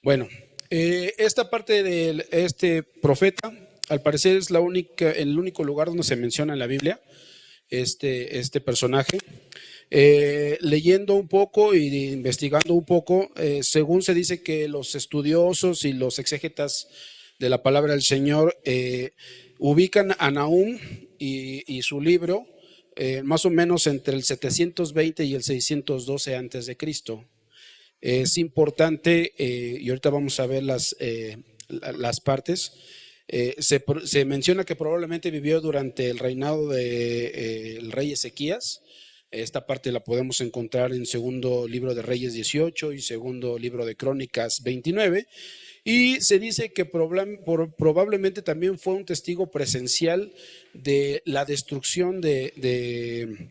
Bueno, esta parte de este profeta, al parecer es el único lugar donde se menciona en la Biblia este personaje. Leyendo un poco y investigando un poco, según se dice que los estudiosos y los exégetas de la palabra del Señor ubican a Nahum y su libro más o menos entre el 720 y el 612 antes de Cristo. Es importante, y ahorita vamos a ver las partes. Se menciona que probablemente vivió durante el reinado del rey Ezequías. Esta parte la podemos encontrar en segundo libro de Reyes 18 y segundo libro de Crónicas 29. Y se dice que probablemente también fue un testigo presencial de la destrucción de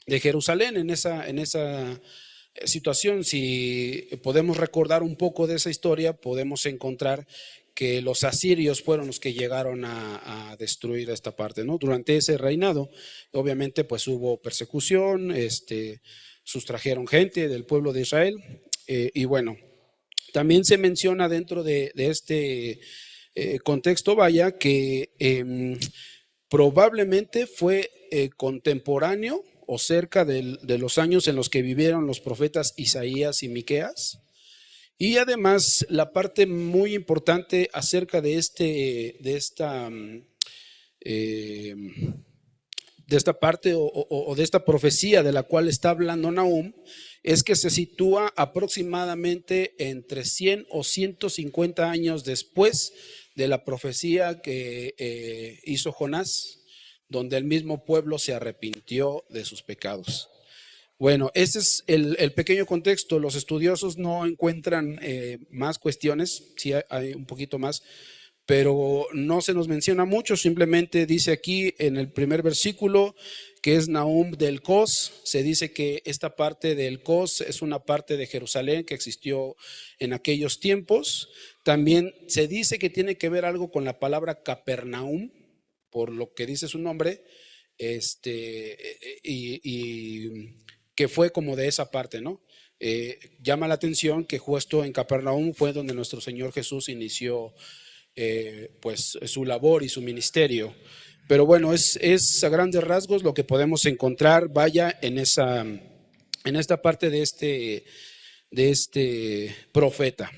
Jerusalén en esa situación. Si podemos recordar un poco de esa historia, podemos encontrar que los asirios fueron los que llegaron a destruir esta parte, ¿no? Durante ese reinado, obviamente, pues hubo persecución, sustrajeron gente del pueblo de Israel, y bueno, también se menciona dentro de este contexto, vaya, que probablemente fue contemporáneo o cerca de los años en los que vivieron los profetas Isaías y Miqueas. Y además, la parte muy importante acerca de eh, esta parte o de esta profecía de la cual está hablando Nahum, es que se sitúa aproximadamente entre 100 o 150 años después de la profecía que hizo Jonás, donde el mismo pueblo se arrepintió de sus pecados. Bueno, ese es el pequeño contexto. Los estudiosos no encuentran más cuestiones, sí hay un poquito más, pero no se nos menciona mucho. Simplemente dice aquí en el primer versículo que es Nahum del Cos. Se dice que esta parte del Cos es una parte de Jerusalén que existió en aquellos tiempos. También se dice que tiene que ver algo con la palabra Capernaum, por lo que dice su nombre, y que fue como de esa parte, ¿no? Llama la atención que justo en Capernaum fue donde nuestro Señor Jesús inició pues su labor y su ministerio. Pero bueno, es a grandes rasgos lo que podemos encontrar, vaya, en esta parte de este profeta.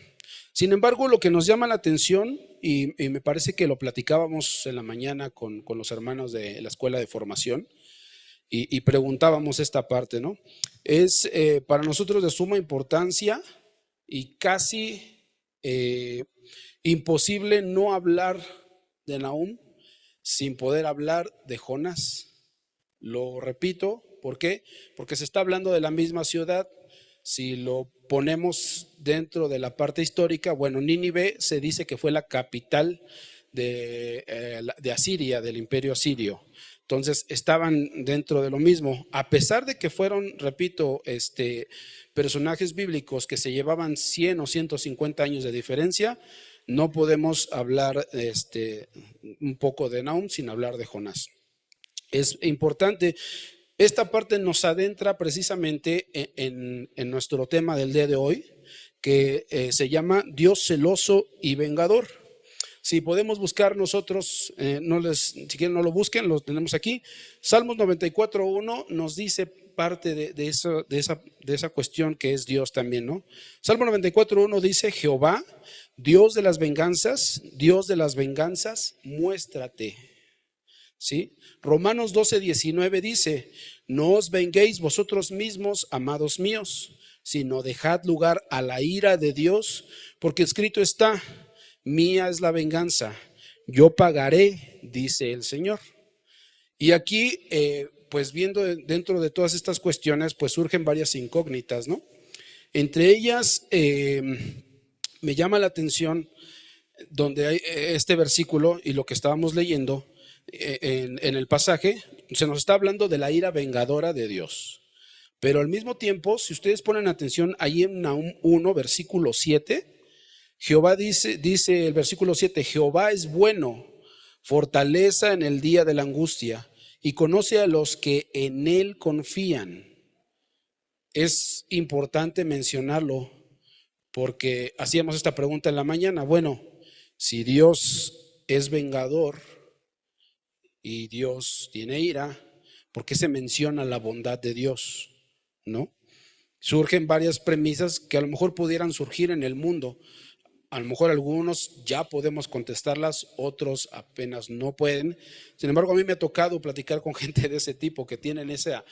Sin embargo, lo que nos llama la atención, y me parece que lo platicábamos en la mañana con los hermanos de la escuela de formación, y preguntábamos esta parte, ¿no? Es para nosotros de suma importancia y casi imposible no hablar de Nahum sin poder hablar de Jonás. Lo repito, ¿por qué? Porque se está hablando de la misma ciudad. Si lo ponemos dentro de la parte histórica, bueno, Nínive se dice que fue la capital de Asiria, del imperio asirio. Entonces estaban dentro de lo mismo, a pesar de que fueron, repito, personajes bíblicos que se llevaban 100 o 150 años de diferencia. No podemos hablar un poco de Nahum sin hablar de Jonás. Es importante. Esta parte nos adentra precisamente en nuestro tema del día de hoy, que se llama Dios celoso y vengador. Si podemos buscar nosotros, si quieren no lo busquen, lo tenemos aquí. Salmos 94:1 nos dice parte de esa cuestión que es Dios también, ¿no? Salmo 94:1 dice: Jehová, Dios de las venganzas, muéstrate. ¿Sí? Romanos 12:19 dice: no os venguéis vosotros mismos, amados míos, sino dejad lugar a la ira de Dios, porque escrito está: mía es la venganza, yo pagaré, dice el Señor. Y aquí, pues viendo dentro de todas estas cuestiones, pues surgen varias incógnitas, ¿no? Entre ellas, me llama la atención donde hay este versículo y lo que estábamos leyendo en el pasaje, se nos está hablando de la ira vengadora de Dios. Pero al mismo tiempo, si ustedes ponen atención, ahí en Nahum 1, versículo 7, Jehová dice el versículo 7, Jehová es bueno, fortaleza en el día de la angustia, y conoce a los que en él confían. Es importante mencionarlo, porque hacíamos esta pregunta en la mañana. Bueno, si Dios es vengador y Dios tiene ira, ¿por qué se menciona la bondad de Dios? ¿No? Surgen varias premisas que a lo mejor pudieran surgir en el mundo. A lo mejor algunos ya podemos contestarlas, otros apenas no pueden. Sin embargo, a mí me ha tocado platicar con gente de ese tipo que tienen esa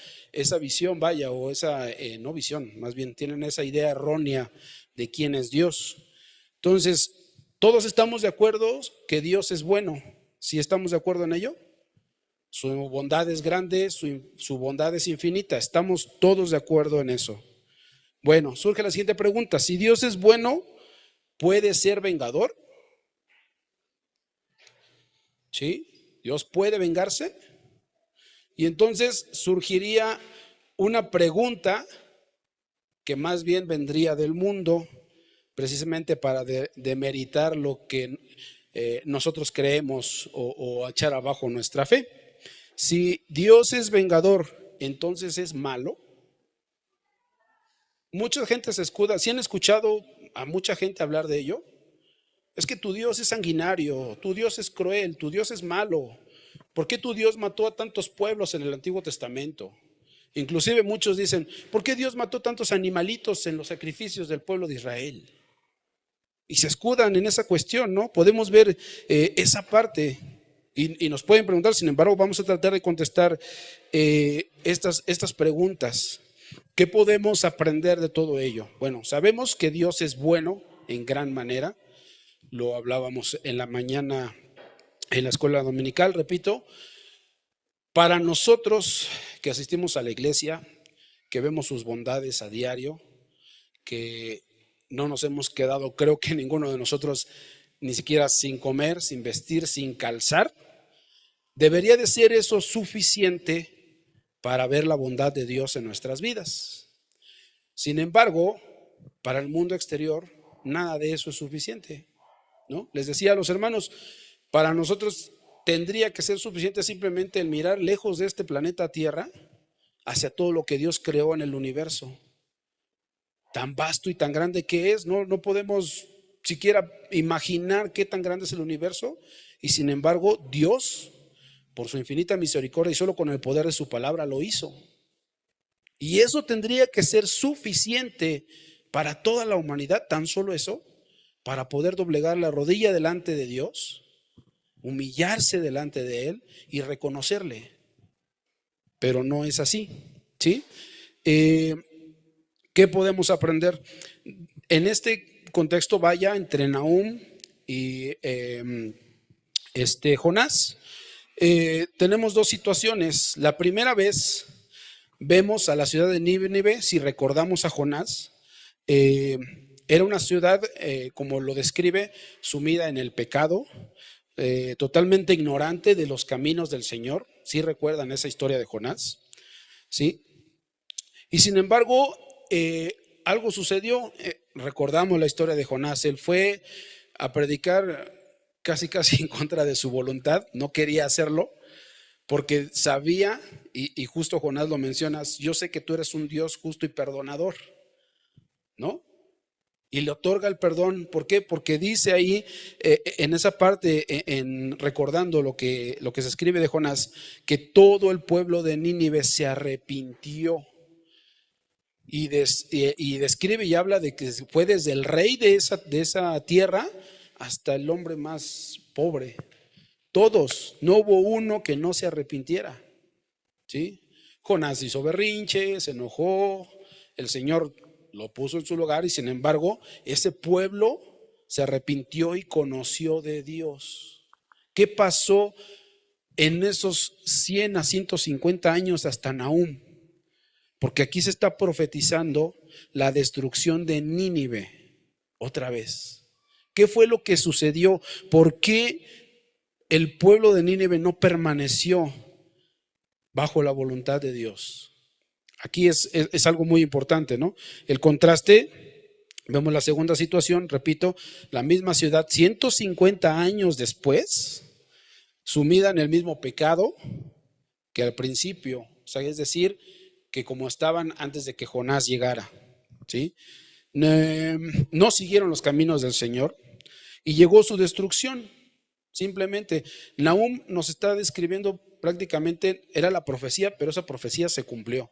visión, vaya, o esa, no visión, más bien tienen esa idea errónea de quién es Dios. Entonces, todos estamos de acuerdo que Dios es bueno. ¿Sí estamos de acuerdo en ello? Su bondad es grande, su bondad es infinita. Estamos todos de acuerdo en eso. Bueno, surge la siguiente pregunta. Si Dios es bueno, ¿puede ser vengador? ¿Sí? ¿Dios puede vengarse? Y entonces surgiría una pregunta que más bien vendría del mundo, precisamente para demeritar lo que nosotros creemos o echar abajo nuestra fe. Si Dios es vengador, entonces es malo. Mucha gente se escuda. ¿Sí han escuchado a mucha gente hablar de ello? Es que tu Dios es sanguinario, tu Dios es cruel, tu Dios es malo. ¿Por qué tu Dios mató a tantos pueblos en el Antiguo Testamento? Inclusive muchos dicen, ¿por qué Dios mató tantos animalitos en los sacrificios del pueblo de Israel? Y se escudan en esa cuestión, ¿no? Podemos ver esa parte y nos pueden preguntar. Sin embargo, vamos a tratar de contestar estas preguntas. ¿Qué podemos aprender de todo ello? Bueno, sabemos que Dios es bueno en gran manera. Lo hablábamos en la mañana en la escuela dominical, repito. Para nosotros que asistimos a la iglesia, que vemos sus bondades a diario, que no nos hemos quedado, creo que ninguno de nosotros, ni siquiera sin comer, sin vestir, sin calzar, debería de ser eso suficiente para ver la bondad de Dios en nuestras vidas. Sin embargo, para el mundo exterior, nada de eso es suficiente, ¿no? Les decía a los hermanos, para nosotros tendría que ser suficiente simplemente el mirar lejos de este planeta Tierra hacia todo lo que Dios creó en el universo. Tan vasto y tan grande que es, no podemos siquiera imaginar qué tan grande es el universo, y sin embargo Dios, por su infinita misericordia y solo con el poder de su palabra, lo hizo. Y eso tendría que ser suficiente para toda la humanidad, tan solo eso, para poder doblegar la rodilla delante de Dios, humillarse delante de Él y reconocerle. Pero no es así, ¿sí? ¿Qué podemos aprender? En este contexto, vaya, entre Nahum y Jonás, tenemos dos situaciones. La primera vez vemos a la ciudad de Nínive, si recordamos a Jonás, era una ciudad, como lo describe, sumida en el pecado, totalmente ignorante de los caminos del Señor. ¿Sí recuerdan esa historia de Jonás? ¿Sí? Y sin embargo, algo sucedió. Recordamos la historia de Jonás. Él fue a predicar casi en contra de su voluntad. No quería hacerlo porque sabía, y justo Jonás lo mencionas, yo sé que tú eres un Dios justo y perdonador, ¿no? Y le otorga el perdón. ¿Por qué? Porque dice ahí, en esa parte, recordando lo que se escribe de Jonás, que todo el pueblo de Nínive se arrepintió. Y describe y habla de que fue desde el rey de esa tierra hasta el hombre más pobre. Todos, no hubo uno que no se arrepintiera, ¿sí? Jonás hizo berrinche, se enojó, el Señor lo puso en su lugar, y sin embargo ese pueblo se arrepintió y conoció de Dios. ¿Qué pasó en esos 100 a 150 años hasta Nahum? Porque aquí se está profetizando la destrucción de Nínive otra vez. ¿Qué fue lo que sucedió? ¿Por qué el pueblo de Nínive no permaneció bajo la voluntad de Dios? Aquí es algo muy importante, ¿no? El contraste, vemos la segunda situación, repito, la misma ciudad 150 años después, sumida en el mismo pecado que al principio, o sea, es decir, que como estaban antes de que Jonás llegara, ¿sí? No siguieron los caminos del Señor y llegó su destrucción. Simplemente, Nahum nos está describiendo prácticamente, era la profecía, pero esa profecía se cumplió.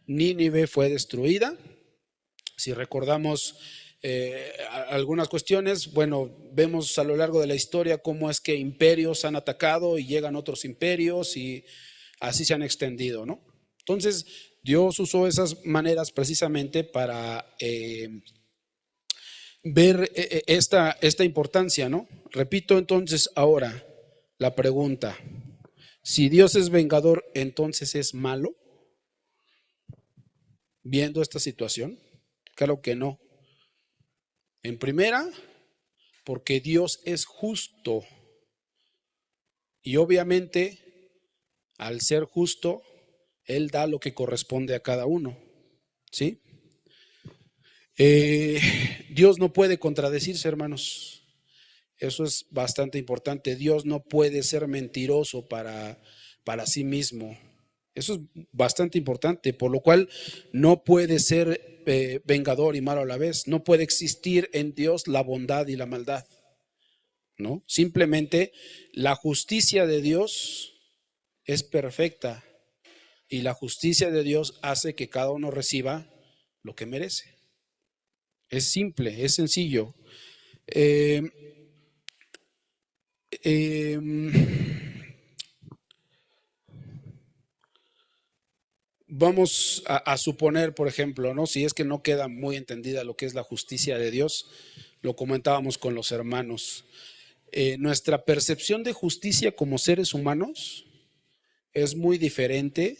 Nínive fue destruida. Si recordamos algunas cuestiones, bueno, vemos a lo largo de la historia cómo es que imperios han atacado y llegan otros imperios y así se han extendido, ¿no? Entonces, Dios usó esas maneras precisamente para ver esta importancia, ¿no? Repito entonces ahora la pregunta: si Dios es vengador, entonces es malo, viendo esta situación. Claro que no. En primera, porque Dios es justo y obviamente al ser justo, Él da lo que corresponde a cada uno, ¿sí? Dios no puede contradecirse, hermanos. Eso es bastante importante. Dios no puede ser mentiroso para sí mismo. Eso es bastante importante, por lo cual no puede ser vengador y malo a la vez. No puede existir en Dios la bondad y la maldad, ¿no? Simplemente la justicia de Dios es perfecta y la justicia de Dios hace que cada uno reciba lo que merece. Es simple, es sencillo. Eh, eh, Vamos a suponer, por ejemplo, ¿no? Si es que no queda muy entendida lo que es la justicia de Dios, lo comentábamos con los hermanos. Nuestra percepción de justicia como seres humanos es muy diferente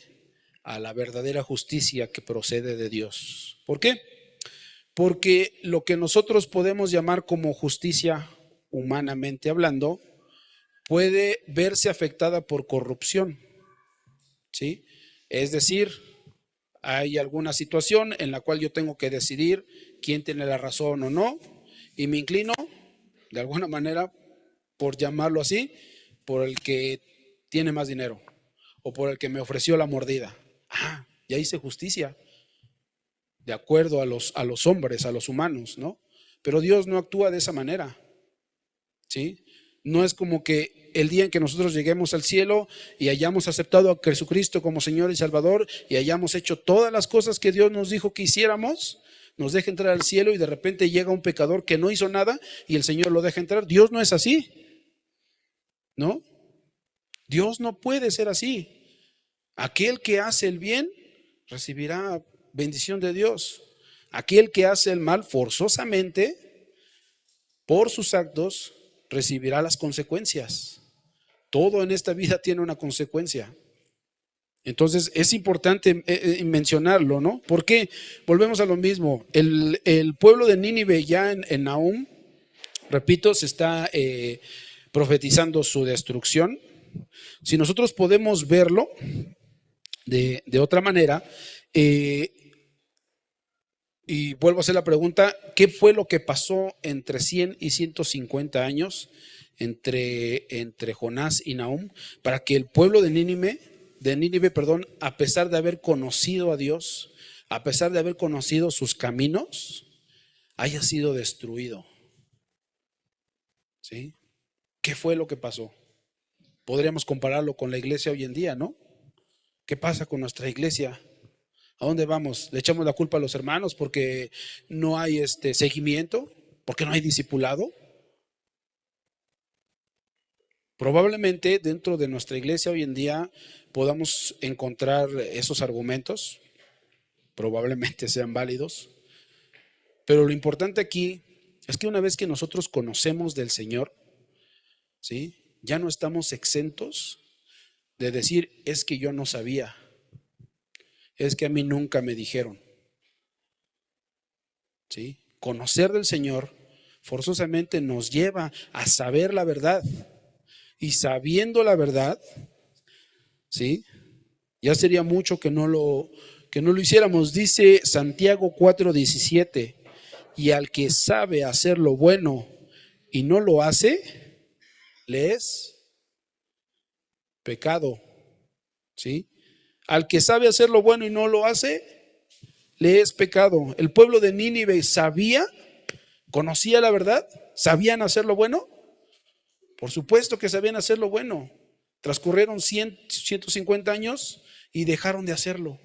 a la verdadera justicia que procede de Dios. ¿Por qué? Porque lo que nosotros podemos llamar como justicia, humanamente hablando, puede verse afectada por corrupción, ¿sí? Es decir, hay alguna situación en la cual yo tengo que decidir quién tiene la razón o no, y me inclino, de alguna manera, por llamarlo así, por el que tiene más dinero o por el que me ofreció la mordida. Ah, ya hice justicia, de acuerdo a los hombres, a los humanos, ¿no? Pero Dios no actúa de esa manera, ¿sí? No es como que el día en que nosotros lleguemos al cielo y hayamos aceptado a Jesucristo como Señor y Salvador y hayamos hecho todas las cosas que Dios nos dijo que hiciéramos, nos deja entrar al cielo y de repente llega un pecador que no hizo nada y el Señor lo deja entrar. Dios no es así, ¿no? Dios no puede ser así. Aquel que hace el bien recibirá bendición de Dios. Aquel que hace el mal forzosamente por sus actos recibirá las consecuencias. Todo en esta vida tiene una consecuencia. Entonces es importante mencionarlo, ¿no? Porque volvemos a lo mismo. El pueblo de Nínive ya en Nahum, repito, se está profetizando su destrucción. Si nosotros podemos verlo de otra manera, y vuelvo a hacer la pregunta: ¿qué fue lo que pasó entre 100 y 150 años entre Jonás y Nahum para que el pueblo de Nínive, perdón, a pesar de haber conocido a Dios, a pesar de haber conocido sus caminos, haya sido destruido? ¿Sí? ¿Qué fue lo que pasó? Podríamos compararlo con la iglesia hoy en día, ¿no? ¿Qué pasa con nuestra iglesia? ¿A dónde vamos? ¿Le echamos la culpa a los hermanos porque no hay seguimiento? ¿Porque no hay discipulado? Probablemente dentro de nuestra iglesia hoy en día podamos encontrar esos argumentos, probablemente sean válidos, pero lo importante aquí es que una vez que nosotros conocemos del Señor, ¿sí? Ya no estamos exentos de decir: es que yo no sabía, es que a mí nunca me dijeron, ¿sí? Conocer del Señor forzosamente nos lleva a saber la verdad, y sabiendo la verdad, ¿sí? Ya sería mucho que no lo hiciéramos. Dice Santiago 4:17: y al que sabe hacer lo bueno y no lo hace, le es pecado, ¿sí? Al que sabe hacer lo bueno y no lo hace, le es pecado. El pueblo de Nínive sabía, conocía la verdad, sabían hacer lo bueno. Por supuesto que sabían hacer lo bueno. Transcurrieron 150 años y dejaron de hacerlo.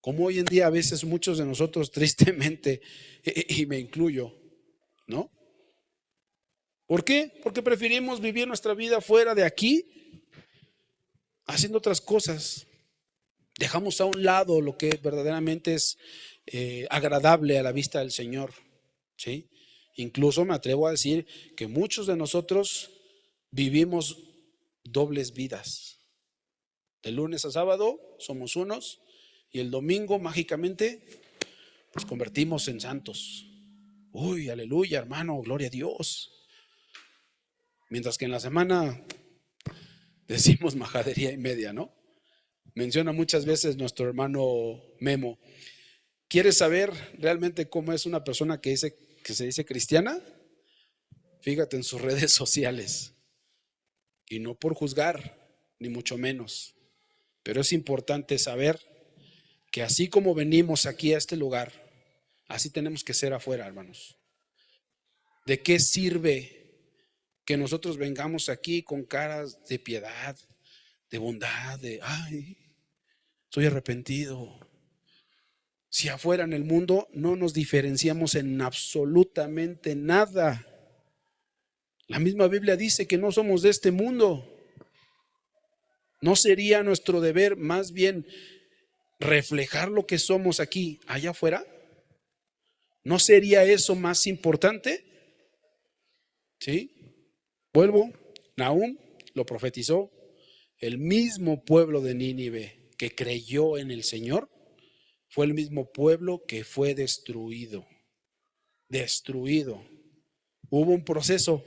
Como hoy en día a veces muchos de nosotros tristemente, y me incluyo, ¿no? ¿Por qué? Porque preferimos vivir nuestra vida fuera de aquí, haciendo otras cosas. Dejamos a un lado lo que verdaderamente es agradable a la vista del Señor, ¿sí? Incluso me atrevo a decir que muchos de nosotros vivimos dobles vidas. De lunes a sábado somos unos y el domingo mágicamente nos convertimos en santos. Uy, aleluya, hermano, gloria a Dios. Mientras que en la semana decimos majadería y media, ¿no? Menciona muchas veces nuestro hermano Memo. ¿Quieres saber realmente cómo es una persona que se dice cristiana? Fíjate en sus redes sociales. Y no por juzgar, ni mucho menos. Pero es importante saber que así como venimos aquí a este lugar, así tenemos que ser afuera, hermanos. ¿De qué sirve que nosotros vengamos aquí con caras de piedad, de bondad, de ay, estoy arrepentido? Si afuera en el mundo no nos diferenciamos en absolutamente nada. La misma Biblia dice que no somos de este mundo. ¿No sería nuestro deber más bien reflejar lo que somos aquí, allá afuera? ¿No sería eso más importante? ¿Sí? Vuelvo, Nahum lo profetizó. El mismo pueblo de Nínive que creyó en el Señor fue el mismo pueblo que fue destruido. Destruido. Hubo un proceso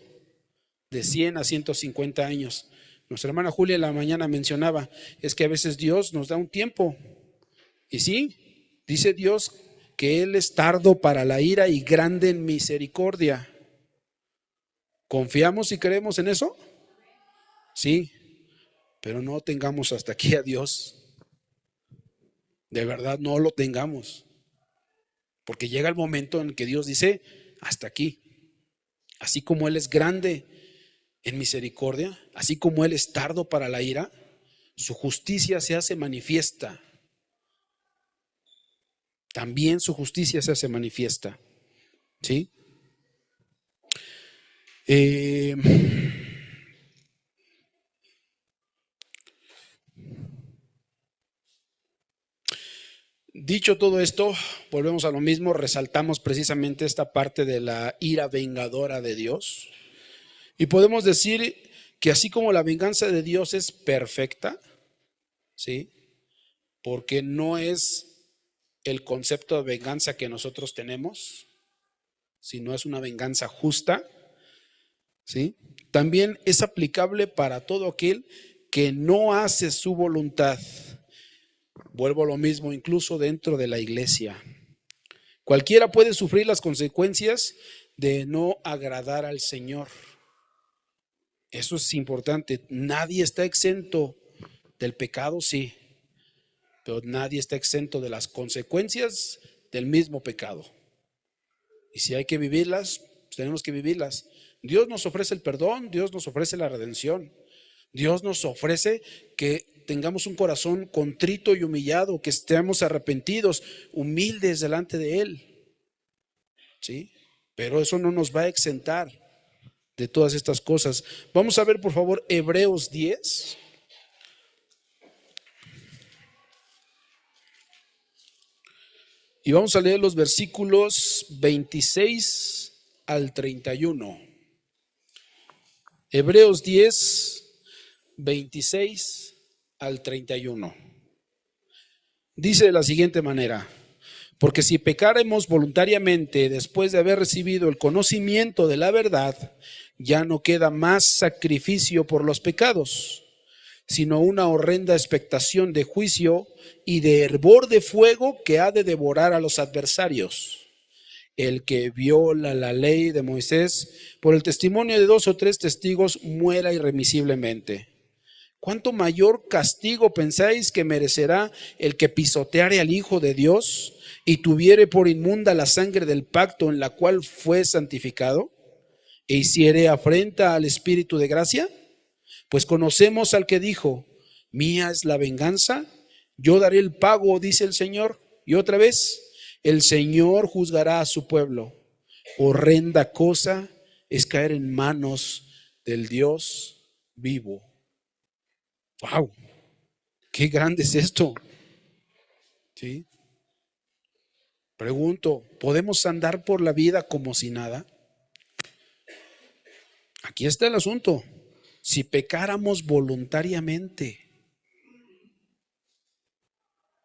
de 100 a 150 años. Nuestra hermana Julia en la mañana mencionaba, es que a veces Dios nos da un tiempo. Y sí, dice Dios que Él es tardo para la ira y grande en misericordia. ¿Confiamos y creemos en eso? Sí, pero no tengamos hasta aquí a Dios. De verdad no lo tengamos. Porque llega el momento en que Dios dice, hasta aquí. Así como Él es grande en misericordia, así como Él es tardo para la ira, su justicia se hace manifiesta. También su justicia se hace manifiesta. ¿Sí? Dicho todo esto, volvemos a lo mismo, resaltamos precisamente esta parte de la ira vengadora de Dios. Y podemos decir que así como la venganza de Dios es perfecta, ¿sí? Porque no es el concepto de venganza que nosotros tenemos, sino es una venganza justa, ¿sí? También es aplicable para todo aquel que no hace su voluntad. Vuelvo a lo mismo, incluso dentro de la iglesia. Cualquiera puede sufrir las consecuencias de no agradar al Señor. Eso es importante. Nadie está exento del pecado, sí, pero nadie está exento de las consecuencias del mismo pecado. Y si hay que vivirlas, pues tenemos que vivirlas. Dios nos ofrece el perdón, Dios nos ofrece la redención. Dios nos ofrece que tengamos un corazón contrito y humillado, que estemos arrepentidos, humildes delante de Él. ¿Sí? Pero eso no nos va a exentar de todas estas cosas. Vamos a ver, por favor, Hebreos 10. Y vamos a leer los versículos 26 al 31. Hebreos 10, 26 al 31. Dice de la siguiente manera: porque si pecáremos voluntariamente después de haber recibido el conocimiento de la verdad, ya no queda más sacrificio por los pecados, sino una horrenda expectación de juicio y de hervor de fuego que ha de devorar a los adversarios. El que viola la ley de Moisés por el testimonio de 2 o 3 testigos muera irremisiblemente. ¿Cuánto mayor castigo pensáis que merecerá el que pisoteare al Hijo de Dios y tuviere por inmunda la sangre del pacto en la cual fue santificado, e hiciere afrenta al Espíritu de gracia, pues conocemos al que dijo, mía es la venganza, yo daré el pago, dice el Señor. Y otra vez, el Señor juzgará a su pueblo. Horrenda cosa es caer en manos del Dios vivo. ¡Wow! ¡Qué grande es esto! ¿Sí? Pregunto, ¿podemos andar por la vida como si nada? Aquí está el asunto. Si pecáramos voluntariamente,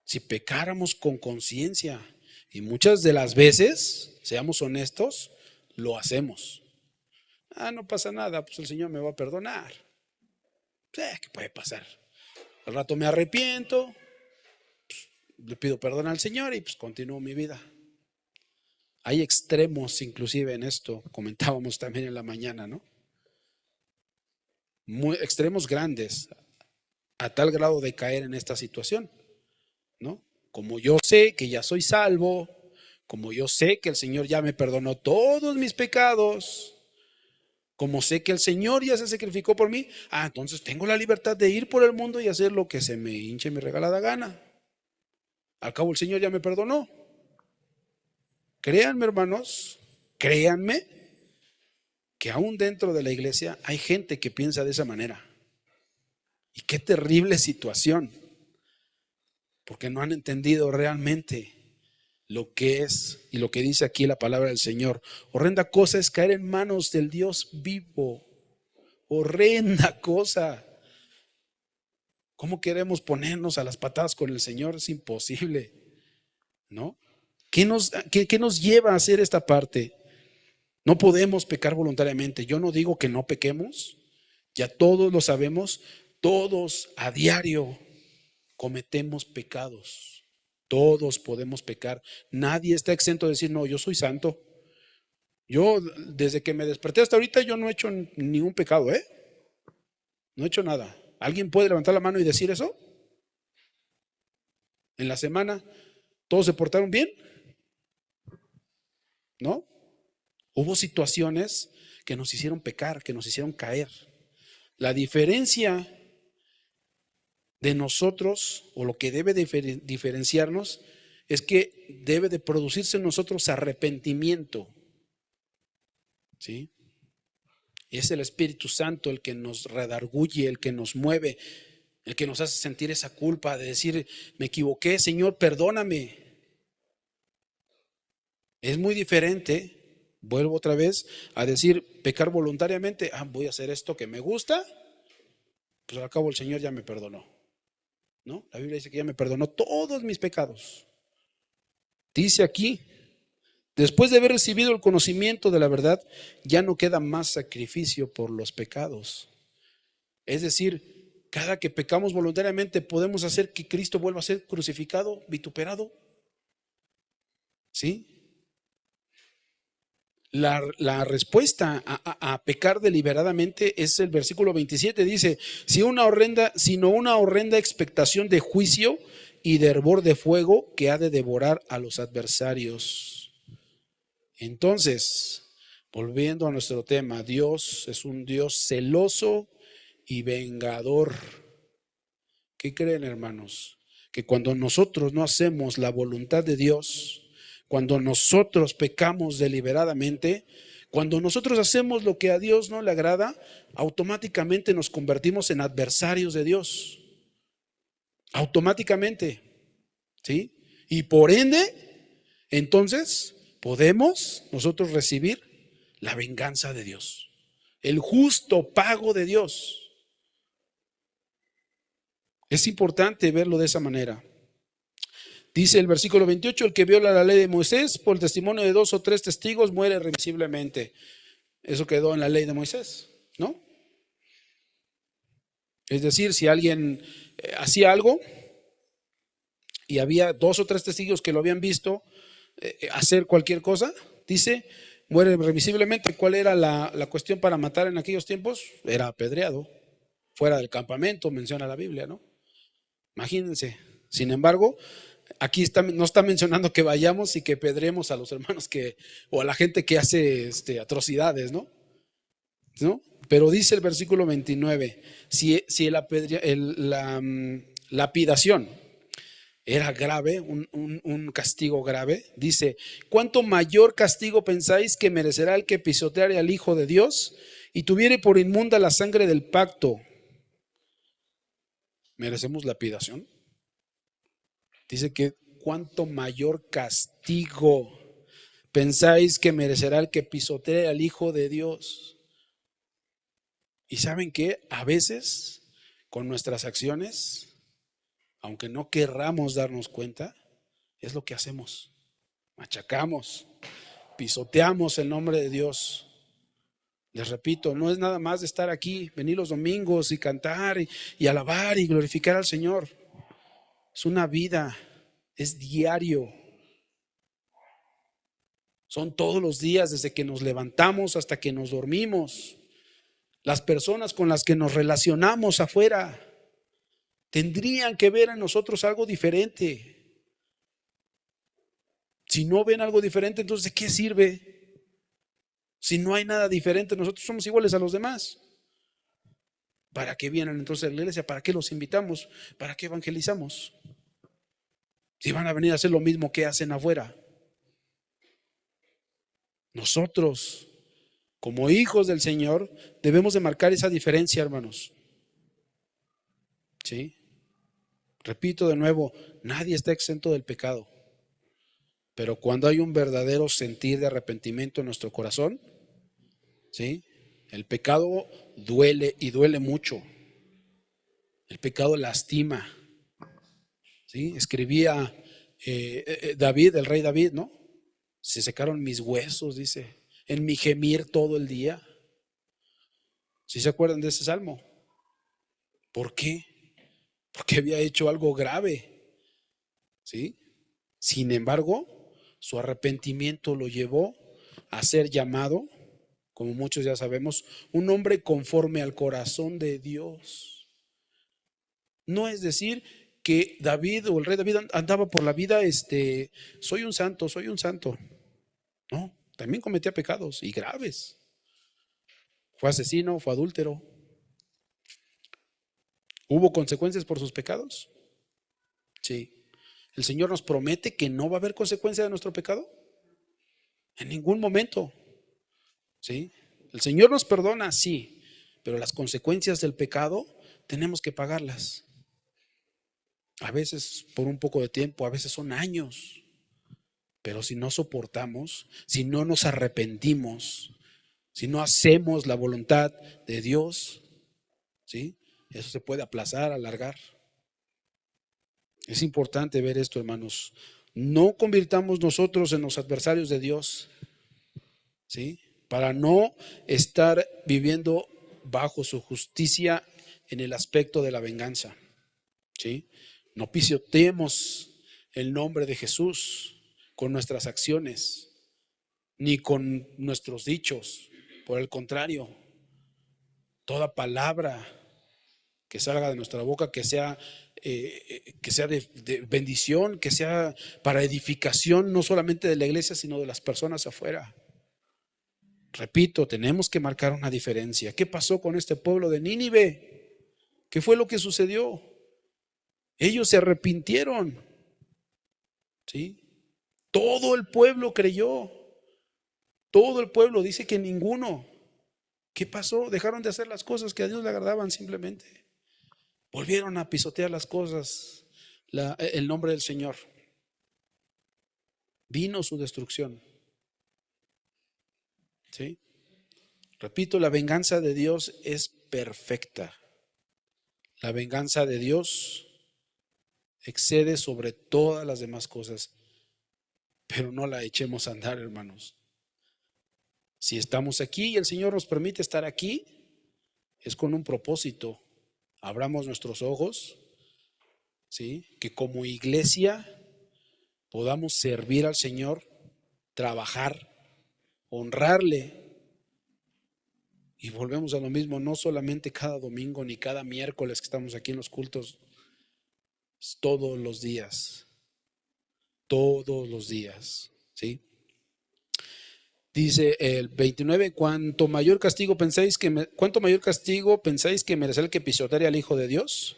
si pecáramos con conciencia, y muchas de las veces, seamos honestos, lo hacemos. No pasa nada, pues el Señor me va a perdonar. ¿Qué puede pasar? Al rato me arrepiento, le pido perdón al Señor y pues continúo mi vida. Hay extremos inclusive en esto, comentábamos también en la mañana, ¿no? Extremos grandes, a tal grado de caer en esta situación, ¿no? Como yo sé que ya soy salvo, como yo sé que el Señor ya me perdonó todos mis pecados, como sé que el Señor ya se sacrificó por mí, entonces tengo la libertad de ir por el mundo y hacer lo que se me hinche mi regalada gana. Al cabo el Señor ya me perdonó. Créanme, hermanos, créanme que aún dentro de la iglesia hay gente que piensa de esa manera. Y qué terrible situación, porque no han entendido realmente lo que es y lo que dice aquí la palabra del Señor. Horrenda cosa es caer en manos del Dios vivo. Horrenda cosa. ¿Cómo queremos ponernos a las patadas con el Señor? Es imposible, ¿no? ¿Qué nos lleva a hacer esta parte? No podemos pecar voluntariamente. Yo no digo que no pequemos, ya todos lo sabemos, todos a diario cometemos pecados, todos podemos pecar, nadie está exento de decir, no, yo soy santo. Yo desde que me desperté hasta ahorita yo no he hecho ningún pecado, no he hecho nada. ¿Alguien puede levantar la mano y decir eso? En la semana, ¿todos se portaron bien? ¿No? Hubo situaciones que nos hicieron pecar, que nos hicieron caer. La diferencia de nosotros, o lo que debe diferenciarnos, es que debe de producirse en nosotros arrepentimiento. ¿Sí? Y es el Espíritu Santo el que nos redarguye, el que nos mueve, el que nos hace sentir esa culpa de decir, me equivoqué, Señor, perdóname. Es muy diferente, vuelvo otra vez a decir, pecar voluntariamente, voy a hacer esto que me gusta, pues al cabo el Señor ya me perdonó, ¿no? La Biblia dice que ya me perdonó todos mis pecados. Dice aquí, después de haber recibido el conocimiento de la verdad, ya no queda más sacrificio por los pecados. Es decir, cada que pecamos voluntariamente podemos hacer que Cristo vuelva a ser crucificado, vituperado. ¿Sí? La respuesta a pecar deliberadamente es el versículo 27, dice, sino una horrenda expectación de juicio y de hervor de fuego que ha de devorar a los adversarios. Entonces, volviendo a nuestro tema, Dios es un Dios celoso y vengador. ¿Qué creen, hermanos? Que cuando nosotros no hacemos la voluntad de Dios, cuando nosotros pecamos deliberadamente, cuando nosotros hacemos lo que a Dios no le agrada, automáticamente nos convertimos en adversarios de Dios. Automáticamente. ¿Sí? Y por ende, entonces podemos nosotros recibir la venganza de Dios, el justo pago de Dios. Es importante verlo de esa manera. Dice el versículo 28, el que viola la ley de Moisés por el testimonio de 2 o 3 testigos muere irremisiblemente. Eso quedó en la ley de Moisés, ¿no? Es decir, si alguien hacía algo y había 2 o 3 testigos que lo habían visto hacer cualquier cosa, dice, muere irremisiblemente. ¿Cuál era la cuestión para matar en aquellos tiempos? Era apedreado, fuera del campamento, menciona la Biblia, ¿no? Imagínense. Sin embargo, Aquí no está mencionando que vayamos y que pedremos a los hermanos o a la gente que hace atrocidades, ¿no? ¿No? Pero dice el versículo 29, si la lapidación era grave, un castigo grave, dice, ¿cuánto mayor castigo pensáis que merecerá el que pisoteare al Hijo de Dios y tuviere por inmunda la sangre del pacto? ¿Merecemos lapidación? Dice que cuánto mayor castigo pensáis que merecerá el que pisotee al Hijo de Dios. Y saben que a veces con nuestras acciones, aunque no querramos darnos cuenta, es lo que hacemos. Machacamos, pisoteamos el nombre de Dios. Les repito, no es nada más de estar aquí, venir los domingos y cantar y alabar y glorificar al Señor. Es una vida, es diario. Son todos los días, desde que nos levantamos hasta que nos dormimos. Las personas con las que nos relacionamos afuera tendrían que ver en nosotros algo diferente. Si no ven algo diferente, entonces ¿de qué sirve? Si no hay nada diferente, nosotros somos iguales a los demás. ¿Para qué vienen entonces a la iglesia? ¿Para qué los invitamos? ¿Para qué evangelizamos? Si van a venir a hacer lo mismo que hacen afuera. Nosotros, como hijos del Señor, debemos de marcar esa diferencia, hermanos. ¿Sí? Repito de nuevo, nadie está exento del pecado. Pero cuando hay un verdadero sentir de arrepentimiento en nuestro corazón, ¿sí? El pecado duele y duele mucho. El pecado lastima. ¿Sí? Escribía David, el rey David, ¿no? Se secaron mis huesos, dice, en mi gemir todo el día. ¿Sí se acuerdan de ese salmo? ¿Por qué? Porque había hecho algo grave. ¿Sí? Sin embargo, su arrepentimiento lo llevó a ser llamado, como muchos ya sabemos, un hombre conforme al corazón de Dios. No es decir que David o el rey David andaba por la vida, soy un santo, soy un santo. No, también cometía pecados y graves. Fue asesino, fue adúltero. ¿Hubo consecuencias por sus pecados? Sí. ¿El Señor nos promete que no va a haber consecuencia de nuestro pecado? En ningún momento. ¿Sí? El Señor nos perdona, sí, pero las consecuencias del pecado tenemos que pagarlas. A veces por un poco de tiempo, a veces son años. Pero si no soportamos, si no nos arrepentimos, si no hacemos la voluntad de Dios, ¿sí? Eso se puede aplazar, alargar. Es importante ver esto, hermanos. No convirtamos nosotros en los adversarios de Dios, ¿sí? Para no estar viviendo bajo su justicia en el aspecto de la venganza, ¿sí? No pisoteemos el nombre de Jesús con nuestras acciones, ni con nuestros dichos. Por el contrario, toda palabra que salga de nuestra boca, que sea de bendición, que sea para edificación, no solamente de la iglesia, sino de las personas afuera. Repito, tenemos que marcar una diferencia. ¿Qué pasó con este pueblo de Nínive? ¿Qué fue lo que sucedió? Ellos se arrepintieron, ¿sí? Todo el pueblo creyó. Todo el pueblo dice que ninguno. ¿Qué pasó? Dejaron de hacer las cosas que a Dios le agradaban simplemente. Volvieron a pisotear las cosas, el nombre del Señor. Vino su destrucción. ¿Sí? Repito, la venganza de Dios es perfecta. La venganza de Dios excede sobre todas las demás cosas, pero no la echemos a andar, hermanos. Si estamos aquí y el Señor nos permite estar aquí, es con un propósito. Abramos nuestros ojos, ¿sí? Que como iglesia podamos servir al Señor, trabajar, honrarle. Y volvemos a lo mismo, no solamente cada domingo ni cada miércoles que estamos aquí en los cultos, todos los días. todos los días, ¿sí? Dice el 29, ¿cuánto mayor castigo pensáis que merecerá el que pisoteare al Hijo de Dios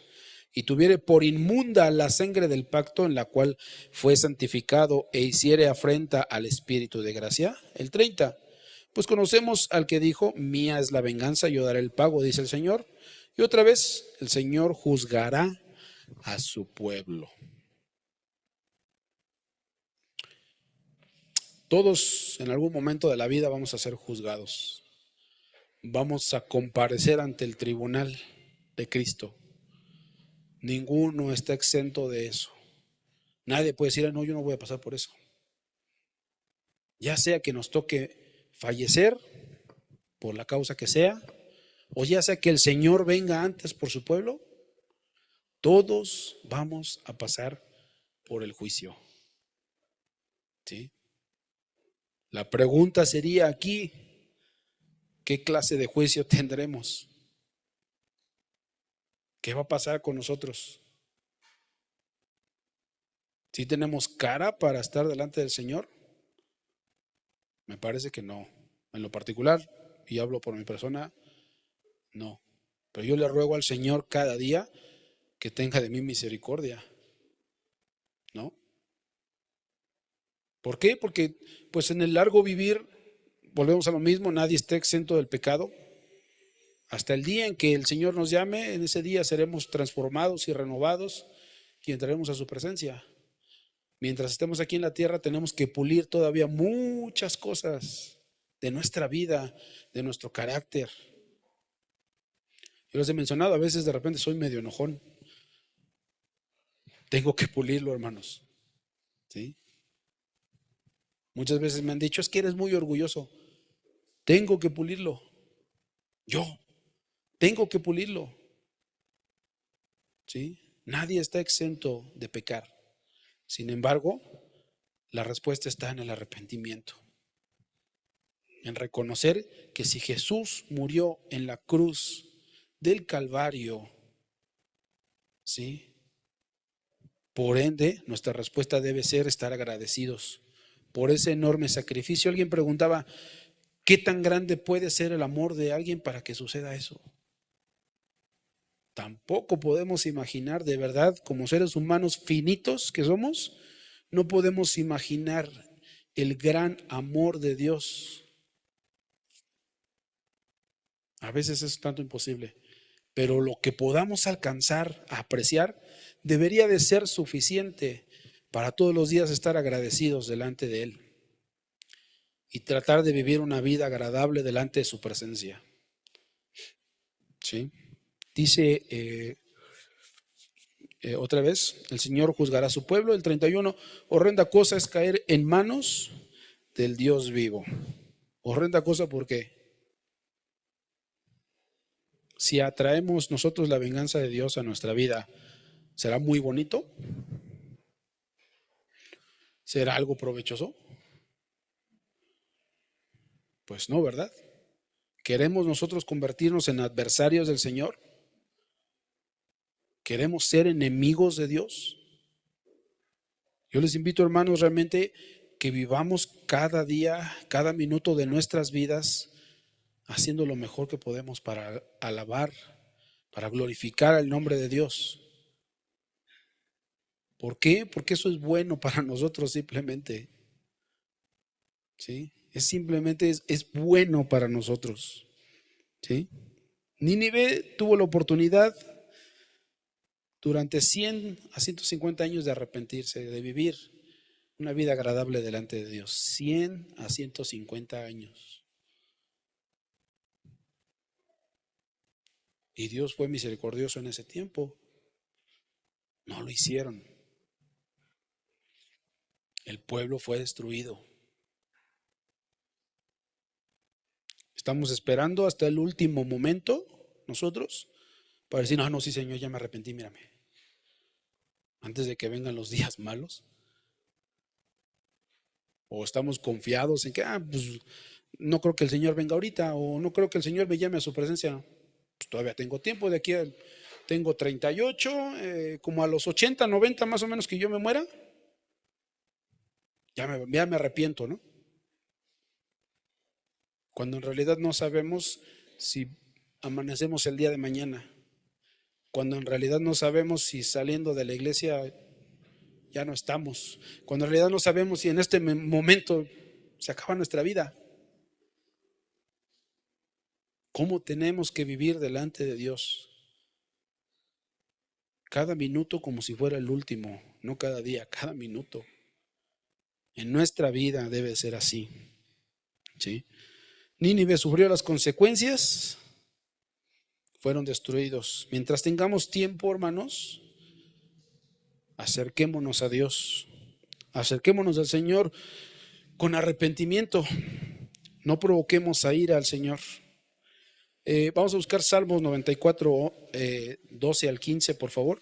y tuviere por inmunda la sangre del pacto en la cual fue santificado e hiciere afrenta al Espíritu de gracia? El 30, pues conocemos al que dijo, mía es la venganza, yo daré el pago, dice el Señor. Y otra vez, el Señor juzgará a su pueblo. Todos en algún momento de la vida vamos a ser juzgados. Vamos a comparecer ante el tribunal de Cristo. Ninguno está exento de eso. Nadie puede decir, no, yo no voy a pasar por eso. Ya sea que nos toque fallecer por la causa que sea, o ya sea que el Señor venga antes por su pueblo, todos vamos a pasar por el juicio. ¿Sí? La pregunta sería aquí, ¿qué clase de juicio tendremos? ¿Qué va a pasar con nosotros? ¿Sí tenemos cara para estar delante del Señor? Me parece que no. En lo particular, y hablo por mi persona, no. Pero yo le ruego al Señor cada día que tenga de mí misericordia, ¿no? ¿Por qué? Porque pues en el largo vivir, volvemos a lo mismo, nadie está exento del pecado. Hasta el día en que el Señor nos llame, en ese día seremos transformados y renovados y entraremos a su presencia. Mientras estemos aquí en la tierra tenemos que pulir todavía muchas cosas de nuestra vida, de nuestro carácter. Yo les he mencionado, a veces de repente soy medio enojón. Tengo que pulirlo, hermanos. ¿Sí? Muchas veces me han dicho, es que eres muy orgulloso. Tengo que pulirlo. Yo tengo que pulirlo. ¿Sí? Nadie está exento de pecar. Sin embargo, la respuesta está en el arrepentimiento. En reconocer que si Jesús murió en la cruz del Calvario, ¿sí? Por ende, nuestra respuesta debe ser estar agradecidos por ese enorme sacrificio. Alguien preguntaba, ¿qué tan grande puede ser el amor de alguien para que suceda eso? Tampoco podemos imaginar, de verdad, como seres humanos finitos que somos, no podemos imaginar el gran amor de Dios. A veces es tanto imposible, pero lo que podamos alcanzar a apreciar debería de ser suficiente para todos los días estar agradecidos delante de Él y tratar de vivir una vida agradable delante de su presencia. ¿Sí? Dice otra vez, el Señor juzgará a su pueblo. El 31, horrenda cosa es caer en manos del Dios vivo. Horrenda cosa porque si atraemos nosotros la venganza de Dios a nuestra vida, ¿será muy bonito? ¿Será algo provechoso? Pues no, ¿verdad? ¿Queremos nosotros convertirnos en adversarios del Señor? ¿Queremos ser enemigos de Dios? Yo les invito, hermanos, realmente que vivamos cada día, cada minuto de nuestras vidas haciendo lo mejor que podemos para alabar, para glorificar el nombre de Dios. ¿Por qué? Porque eso es bueno para nosotros simplemente. ¿Sí? Es bueno para nosotros. ¿Sí? Nínive tuvo la oportunidad durante 100 a 150 años de arrepentirse, de vivir una vida agradable delante de Dios. 100 a 150 años. Y Dios fue misericordioso en ese tiempo. No lo hicieron. El pueblo fue destruido. Estamos esperando hasta el último momento nosotros para decir, no, sí, Señor, ya me arrepentí, mírame. Antes de que vengan los días malos. O estamos confiados en que, pues no creo que el Señor venga ahorita, o no creo que el Señor me llame a su presencia. Pues todavía tengo tiempo, tengo 38, como a los 80, 90 más o menos que yo me muera. Ya me arrepiento, ¿no? Cuando en realidad no sabemos si amanecemos el día de mañana, cuando en realidad no sabemos si saliendo de la iglesia ya no estamos, cuando en realidad no sabemos si en este momento se acaba nuestra vida. ¿Cómo tenemos que vivir delante de Dios? Cada minuto como si fuera el último, no cada día, cada minuto. En nuestra vida debe ser así, ¿sí? Nínive sufrió las consecuencias, fueron destruidos. Mientras tengamos tiempo, hermanos, acerquémonos a Dios, acerquémonos al Señor con arrepentimiento, no provoquemos a ira al Señor. Vamos a buscar Salmos 94, 12 al 15, por favor.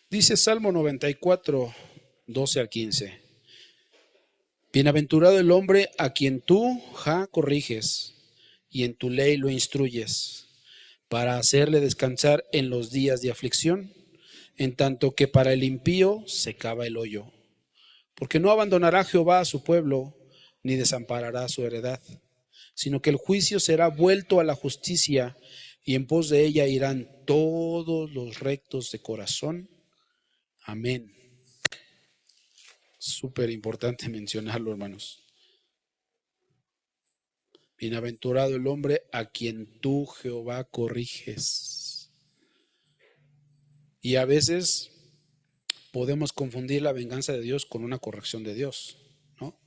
Dice Salmo 94, 12 al 15. Bienaventurado el hombre a quien tú, corriges y en tu ley lo instruyes, para hacerle descansar en los días de aflicción, en tanto que para el impío se cava el hoyo. Porque no abandonará Jehová a su pueblo, ni desamparará su heredad, sino que el juicio será vuelto a la justicia, y en pos de ella irán todos los rectos de corazón. Amén. Súper importante mencionarlo, hermanos. Bienaventurado el hombre a quien tú, Jehová, corriges. Y a veces podemos confundir la venganza de Dios con una corrección de Dios, ¿no?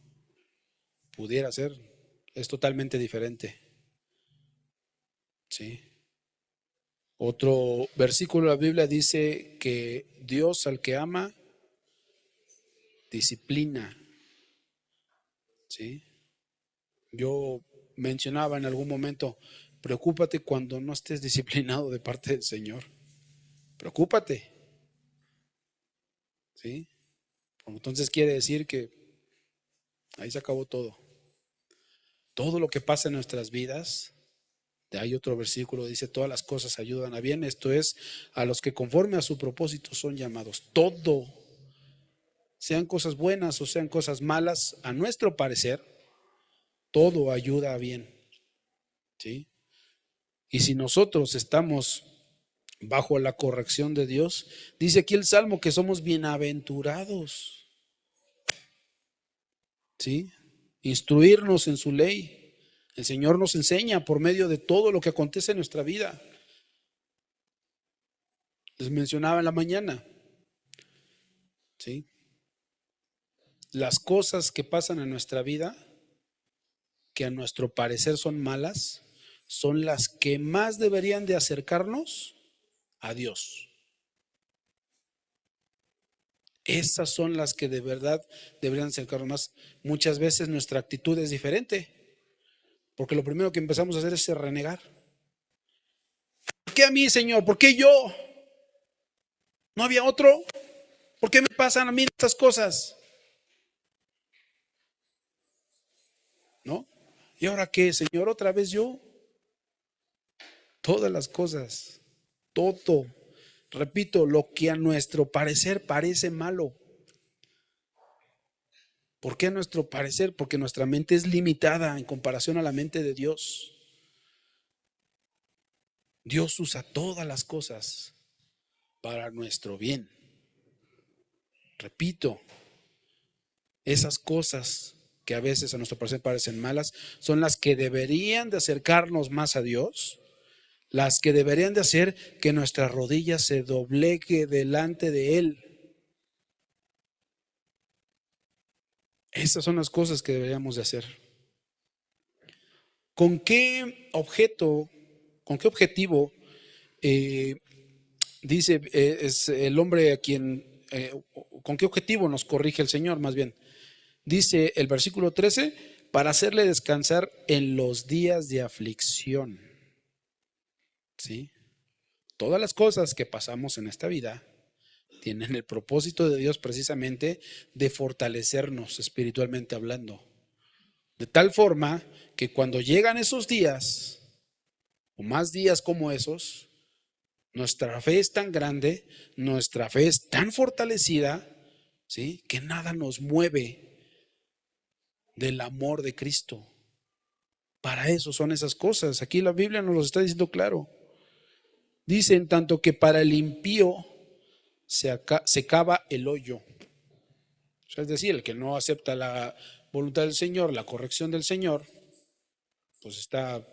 Pudiera ser, es totalmente diferente, ¿sí? Otro versículo de la Biblia dice que Dios al que ama, disciplina, ¿sí? Yo mencionaba en algún momento, preocúpate cuando no estés disciplinado de parte del Señor. Preocúpate, ¿sí? Entonces quiere decir que ahí se acabó todo. Todo lo que pasa en nuestras vidas, de ahí otro versículo dice, todas las cosas ayudan a bien. Esto es, a los que conforme a su propósito son llamados. Todo, sean cosas buenas o sean cosas malas, a nuestro parecer, todo ayuda a bien, ¿sí? Y si nosotros estamos bajo la corrección de Dios, dice aquí el Salmo que somos bienaventurados, ¿sí? Instruirnos en su ley. El Señor nos enseña por medio de todo lo que acontece en nuestra vida. Les mencionaba en la mañana, ¿sí? Las cosas que pasan en nuestra vida, que a nuestro parecer son malas, son las que más deberían de acercarnos a Dios. Esas son las que de verdad deberían acercarnos más. Muchas veces nuestra actitud es diferente, porque lo primero que empezamos a hacer es renegar. ¿Por qué a mí, Señor? ¿Por qué yo? ¿No había otro? ¿Por qué me pasan a mí estas cosas? ¿No? ¿Y ahora qué, Señor? ¿Otra vez yo? Todas las cosas, todo. Repito, lo que a nuestro parecer parece malo. ¿Por qué a nuestro parecer? Porque nuestra mente es limitada en comparación a la mente de Dios. Dios usa todas las cosas para nuestro bien. Repito, esas cosas que a veces a nuestro parecer parecen malas son las que deberían de acercarnos más a Dios, las que deberían de hacer que nuestra rodilla se doblegue delante de Él. Esas son las cosas que deberíamos de hacer. ¿Con qué objeto, con qué objetivo dice es el hombre a quien, con qué objetivo nos corrige el Señor más bien? Dice el versículo 13, para hacerle descansar en los días de aflicción. ¿Sí? Todas las cosas que pasamos en esta vida tienen el propósito de Dios precisamente de fortalecernos espiritualmente hablando. De tal forma que cuando llegan esos días, o más días como esos, nuestra fe es tan grande, nuestra fe es tan fortalecida, ¿sí?, que nada nos mueve del amor de Cristo. Para eso son esas cosas. Aquí la Biblia nos lo está diciendo claro. Dice, en tanto que para el impío se cava el hoyo. O sea, es decir, el que no acepta la voluntad del Señor, la corrección del Señor, pues está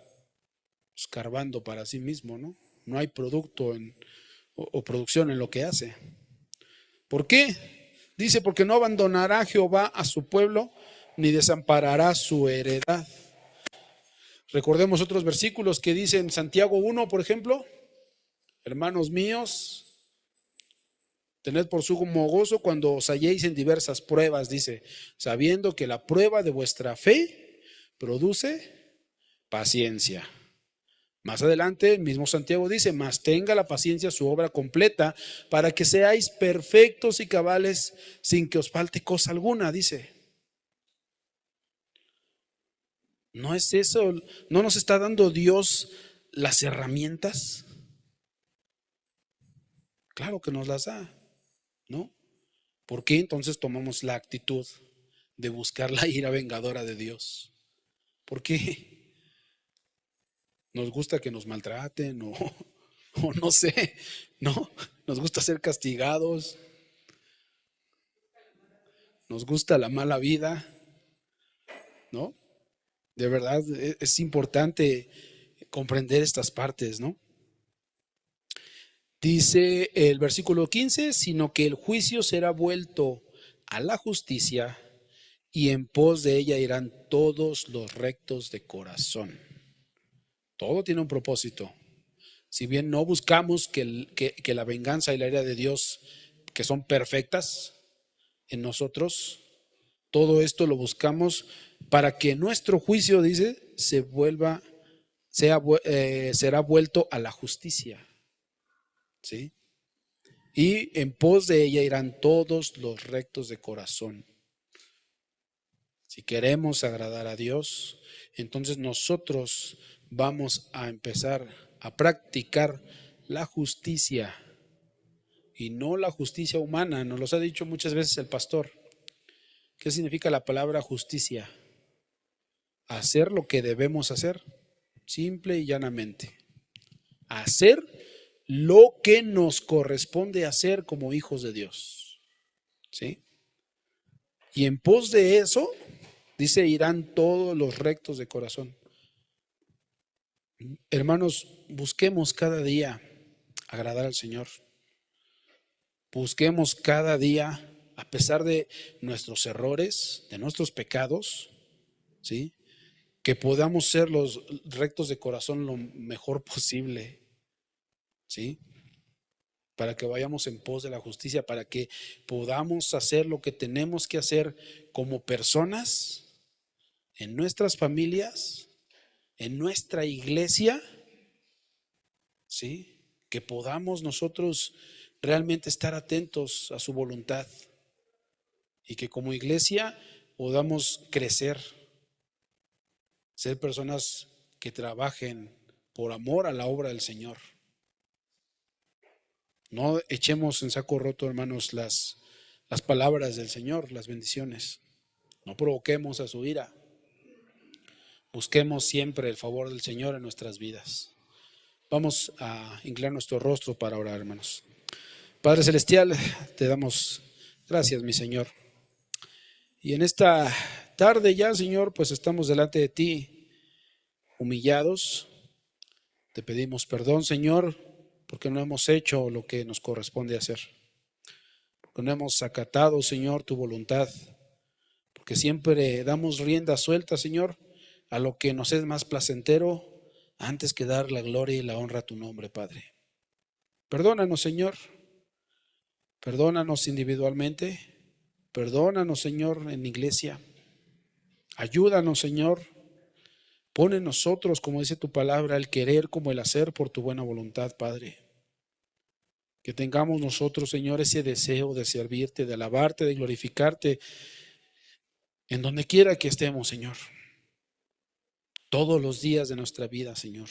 escarbando para sí mismo, ¿no? No hay producto o producción en lo que hace. ¿Por qué? Dice, porque no abandonará Jehová a su pueblo, ni desamparará su heredad. Recordemos otros versículos que dicen Santiago 1, por ejemplo: hermanos míos, tened por sumo gozo cuando os halléis en diversas pruebas, dice, sabiendo que la prueba de vuestra fe produce paciencia. Más adelante, el mismo Santiago dice, mas tenga la paciencia su obra completa, para que seáis perfectos y cabales sin que os falte cosa alguna, dice. ¿No es eso? ¿No nos está dando Dios las herramientas? Claro que nos las da, ¿no? ¿Por qué entonces tomamos la actitud de buscar la ira vengadora de Dios? ¿Por qué? ¿Nos gusta que nos maltraten o no sé, ¿no? ¿Nos gusta ser castigados? ¿Nos gusta la mala vida? ¿No? De verdad es importante comprender estas partes, ¿no? Dice el versículo 15, sino que el juicio será vuelto a la justicia y en pos de ella irán todos los rectos de corazón. Todo tiene un propósito. Si bien no buscamos que la venganza y la ira de Dios, que son perfectas en nosotros, todo esto lo buscamos para que nuestro juicio, dice, será vuelto a la justicia. ¿Sí? Y en pos de ella irán todos los rectos de corazón. Si queremos agradar a Dios, entonces nosotros vamos a empezar a practicar la justicia y no la justicia humana. Nos los ha dicho muchas veces el pastor. ¿Qué significa la palabra justicia? Hacer lo que debemos hacer, simple y llanamente. Hacer lo que nos corresponde hacer como hijos de Dios. ¿Sí? Y en pos de eso, dice, irán todos los rectos de corazón. Hermanos, busquemos cada día agradar al Señor. Busquemos cada día, a pesar de nuestros errores, de nuestros pecados, ¿sí?, que podamos ser los rectos de corazón lo mejor posible, ¿sí?, para que vayamos en pos de la justicia, para que podamos hacer lo que tenemos que hacer como personas, en nuestras familias, en nuestra iglesia, ¿sí?, que podamos nosotros realmente estar atentos a su voluntad y que como iglesia podamos crecer, ser personas que trabajen por amor a la obra del Señor. No echemos en saco roto, hermanos, las palabras del Señor, las bendiciones. No provoquemos a su ira. Busquemos siempre el favor del Señor en nuestras vidas. Vamos a inclinar nuestro rostro para orar, hermanos. Padre Celestial, te damos gracias, mi Señor. Y en esta tarde ya, Señor, pues estamos delante de ti, humillados. Te pedimos perdón, Señor, porque no hemos hecho lo que nos corresponde hacer. Porque no hemos acatado, Señor, tu voluntad. Porque siempre damos rienda suelta, Señor, a lo que nos es más placentero antes que dar la gloria y la honra a tu nombre, Padre. Perdónanos, Señor. Perdónanos individualmente. Perdónanos, Señor, en la iglesia. Ayúdanos, Señor. Pon en nosotros, como dice tu palabra, el querer como el hacer por tu buena voluntad, Padre. Que tengamos nosotros, Señor, ese deseo de servirte, de alabarte, de glorificarte, en donde quiera que estemos, Señor. todos los días de nuestra vida, Señor.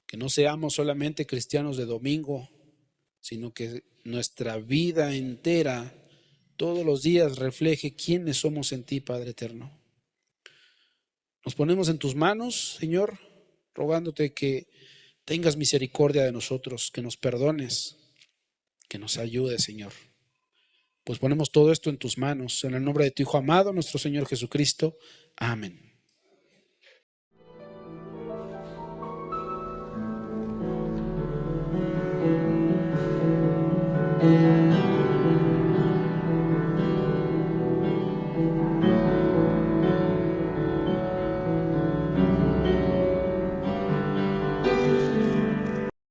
Que no seamos solamente cristianos de domingo, sino que nuestra vida entera, todos los días, refleje quiénes somos en ti, Padre eterno. Nos ponemos en tus manos, Señor, rogándote que tengas misericordia de nosotros, que nos perdones, que nos ayudes, Señor. Pues ponemos todo esto en tus manos, en el nombre de tu Hijo amado, nuestro Señor Jesucristo. Amén.